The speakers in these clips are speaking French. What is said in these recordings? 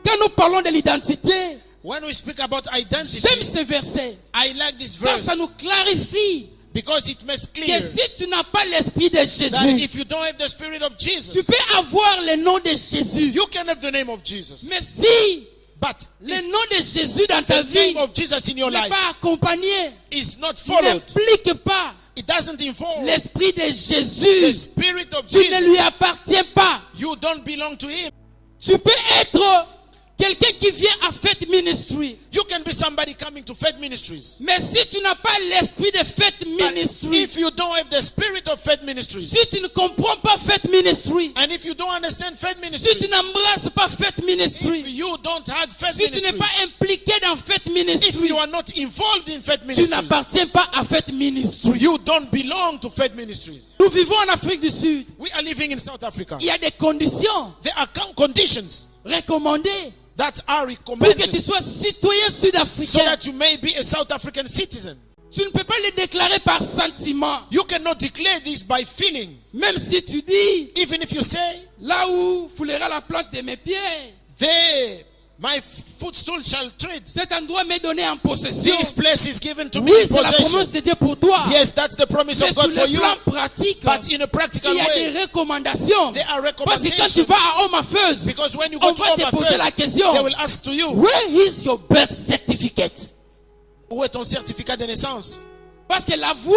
Quand nous parlons de l'identité, when we speak about identity, j'aime ce verset. I like this Car verse ça nous clarifie because it makes que clear si tu n'as pas l'esprit de that Jésus, if you don't have the spirit of tu Jesus, peux avoir le nom de Jésus. you can have the name of Jesus. Mais si But le if nom de Jésus dans ta the vie name of Jesus in your n'est life pas accompagné, is not followed, n'implique pas it doesn't involve l'esprit de the Jésus, spirit of tu ne lui Jesus, appartiens pas. you don't belong to him. Tu peux être quelqu'un qui vient à Faith Ministry. You can be somebody coming to Faith Ministries. Mais si tu n'as pas l'esprit de Faith But Ministry, if you don't have the spirit of Faith Ministries, si tu ne comprends pas Faith Ministry, and if you don't understand Faith si tu Ministries, n'embrasses pas Faith if Ministry, you don't hug Faith si tu n'es Ministries, pas impliqué dans Faith if Ministry, you are not involved in Faith tu Ministries, n'appartiens pas à Faith Ministry. you don't belong to Faith Ministries. Nous vivons en Afrique du Sud. We are living in South Africa. Il y a des conditions There are conditions recommandées that are pour que tu recommended sois citoyen so sud-africain. that you may be a South African citizen. Tu ne peux pas le déclarer par sentiment. You cannot declare this by feelings. Même si tu dis, Even if you say, là où foulera la plante de mes pieds, there my footstool shall tread, cet endroit m'est donné en possession. this place is given to me Oui, in c'est la possession. promesse de Dieu pour toi. Yes, that's the promise Mais of sur God for le you. plan pratique, But in a practical il y a way, des recommandations. there are Parce que quand tu recommendations. vas à Home Affairs, Because when you on go to va te Home poser la Affairs, question, they will ask to you, where is your birth certificate? où est ton certificat de naissance? Parce que la voie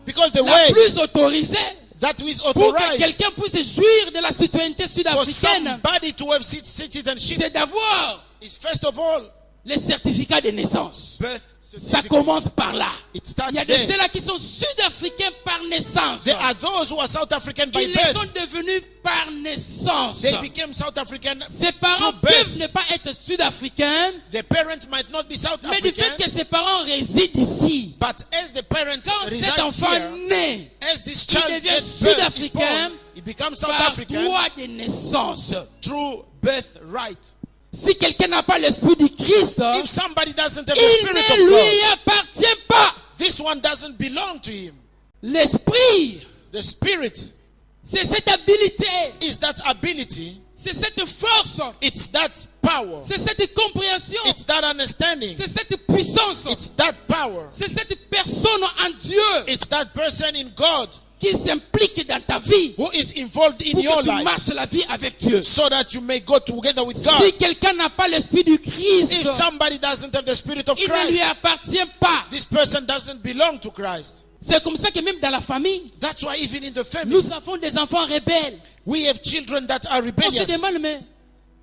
Because the la way plus autorisée that is pour que authorized quelqu'un puisse jouir de la citoyenneté for sud-africaine, somebody to have citizenship c'est d'avoir is first of all les certificats de naissance. birth Ça certificate. commence par là. It starts Il y a de there. ceux-là qui sont sud-africains par naissance. There are those who are South African by Ils le sont birth. devenus par naissance. They became South African Ses parents through birth. peuvent ne pas être sud-africains, The parent might not be South mais du fait que African, ses parents résident ici, but as the parents quand cet reside enfant here, naît as this child devient gets birth, is Sud-Africain born, he becomes South par African droit de naissance, through birthright. si quelqu'un n'a pas l'esprit du Christ, If somebody doesn't have the il spirit ne of lui God, appartient pas. this one doesn't belong to him. L'esprit, The spirit c'est cette habilité, is that ability, c'est cette force, it's that power, c'est cette compréhension, it's that understanding, c'est cette puissance, it's that power, c'est cette personne en Dieu it's that person in God qui s'implique dans ta vie who is involved in pour your que tu life marches la vie avec Dieu. so that you may go together with God. Si quelqu'un n'a pas l'esprit du Christ, If somebody doesn't have the spirit of il ne lui Christ, appartient pas. this person doesn't belong to Christ. C'est comme ça que même dans la famille, That's why even in the family, nous avons des enfants rebelles. we have children that are On se rebellious. demande, mais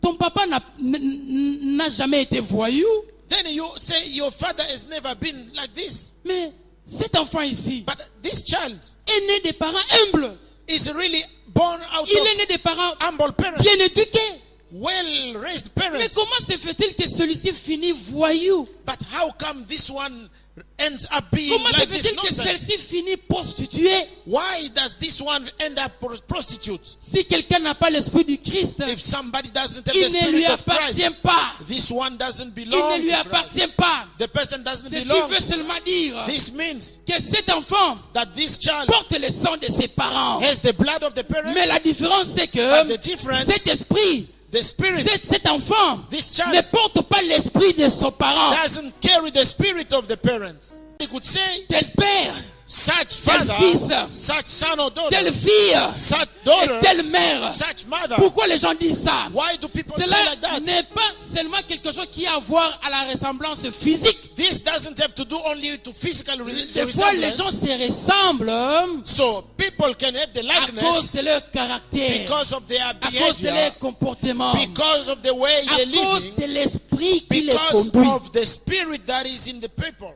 ton papa n'a jamais été voyou. Then you say your father has never been like this. Mais cet enfant ici But this child est né des parents humbles. is really born out Il est of né des parents humble parents, bien éduqués. well-raised Mais parents. comment se fait-il que celui-ci finit voyou? But how come this one ends up being Comment se like this fait-il que nonsense? celle-ci finit prostituée? Why does this one end up prostitute? Si quelqu'un n'a pas l'esprit du Christ, If somebody doesn't have il the ne lui spirit of Christ, appartient pas. this one doesn't Il ne belong lui to Christ. appartient pas. The person doesn't Ceci belong. veut seulement dire This means que cet enfant that this child porte le sang de ses parents. has the blood of the parents, Mais la différence, c'est but que the difference, cet esprit, the spirit cet enfant This ne child porte pas l'esprit de son parent. doesn't carry the spirit of the parents. He could say, Tel père, such father, fils, such son or daughter, telle fille such et daughter, telle mère. such mother. Pourquoi les gens disent ça? Why do people say Cela like that? n'est pas seulement quelque chose qui a à voir à la ressemblance physique. This doesn't have to do only to physical Des fois, les gens resemblance. se ressemblent So people can have the à cause likeness de leur caractère, because of their à cause de behavior, leur comportement, because of the way à they're cause living, de l'esprit qui les because conduit. of the spirit that is in the people.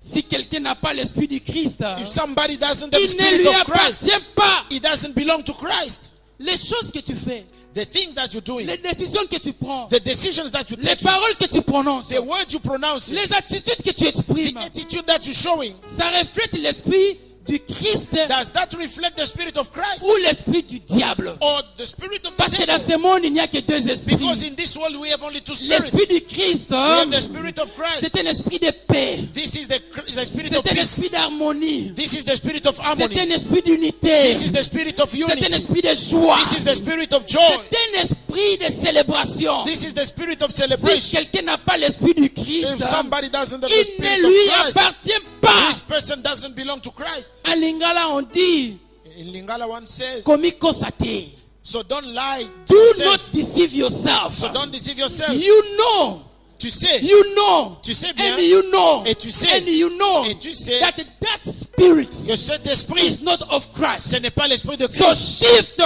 Si quelqu'un n'a pas l'esprit du Christ, If somebody doesn't have the il ne spirit lui of Christ, appartient pas. it doesn't belong to Christ. Les choses que tu fais, The things that you're doing, les décisions que tu prends, the decisions that you les take, paroles que tu prononces, the words you pronounce, les attitudes que tu the exprimes, attitude that you're showing, ça reflète l'esprit du Christ does that reflect the spirit of Christ ou l'esprit du diable. or the spirit of Parce the que dans devil? ce monde, il n'y a que deux Because esprits. in this world we have only two L'esprit spirits. du Christ, We have the spirit of Christ. c'est un esprit de paix. This is the spirit of C'est un esprit peace. d'harmonie. This is the spirit of C'est harmony. un esprit d'unité. This is the spirit of C'est un unity. esprit de joie. This is the spirit of joy. C'est un esprit l'esprit de célébration. This is the spirit of Si celebration. quelqu'un n'a pas l'esprit du Christ, If somebody doesn't have the il spirit ne lui of Christ, appartient pas. this person doesn't belong to Christ. En lingala, on dit, In Lingala one says, komiko sate. so don't lie to Do yourself. not deceive yourself. So don't deceive yourself. You know. Tu sais, You know. tu sais bien, And you know. et tu sais, And you know et tu sais that that spirit que cet esprit, is not of Christ. ce n'est pas l'esprit de So Christ. shift.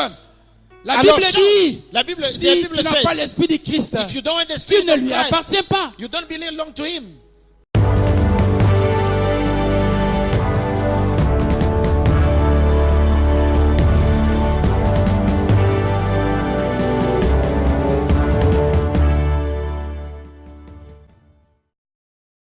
La Alors, Bible change. dit, La Bible si tu n'as pas says, l'esprit de Christ, if you don't have the tu spirit ne of lui Christ, appartiens pas. you don't belong to him.